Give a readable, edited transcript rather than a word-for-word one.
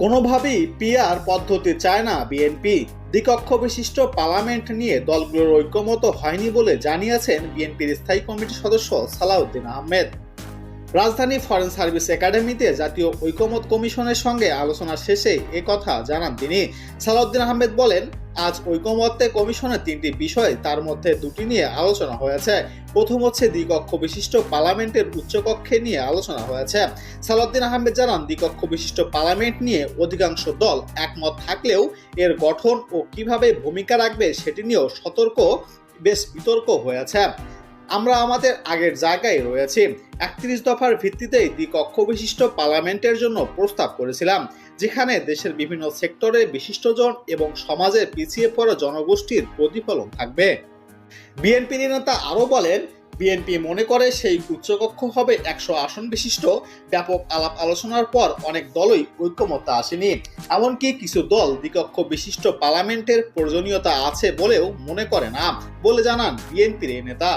কোনোভাবেই পিআর পদ্ধতি চায় না বিএনপি। দ্বিকক্ষ বিশিষ্ট পার্লামেন্ট নিয়ে দলগুলোর ঐক্যমত হয়নি বলে জানিয়েছেন বিএনপির স্থায়ী কমিটির সদস্য সালাউদ্দিন আহমেদ। রাজধানী ফরেন সার্ভিস একাডেমিতে জাতীয় ঐকমত্য কমিশনের সঙ্গে আলোচনা শেষে কথা জানান তিনি। সালাউদ্দিন আহমেদ বলেন, আজ ঐকমত্য কমিশনের 3টি বিষয়, তার মধ্যে 2টি নিয়ে আলোচনা হয়েছে। প্রথম হচ্ছে দ্বিকক্ষ বিশিষ্ট পার্লামেন্টের উচ্চকক্ষে নিয়ে আলোচনা হয়েছে। সালাউদ্দিন আহমেদ জানান, দ্বিকক্ষ বিশিষ্ট পার্লামেন্ট নিয়ে অধিকাংশ দল একমত থাকলেও এর গঠন ও কিভাবে ভূমিকা রাখবে সেটি নিয়েও বেশ বিতর্ক হয়েছে। আমরা আমাদের আগের জায়গায় রয়েছি। 31 দফার ভিত্তিতেই দ্বিকক্ষ বিশিষ্ট পার্লামেন্টের জন্য প্রস্তাব করেছিলাম, যেখানে দেশের বিভিন্ন সেক্টরে বিশিষ্টজন এবং সমাজের পিছিয়ে পড়া জনগোষ্ঠীর প্রতিফলন থাকবে। বিএনপি নেতা আরও বলেন, বিএনপি মনে করে সেই উচ্চকক্ষ হবে 100 আসন বিশিষ্ট। ব্যাপক আলাপ আলোচনার পর অনেক দলই ঐক্যমত্যে আসেনি। এমনকি কিছু দল দ্বিকক্ষ বিশিষ্ট পার্লামেন্টের প্রয়োজনীয়তা আছে বলেও মনে করে না বলে জানান বিএনপির এই নেতা।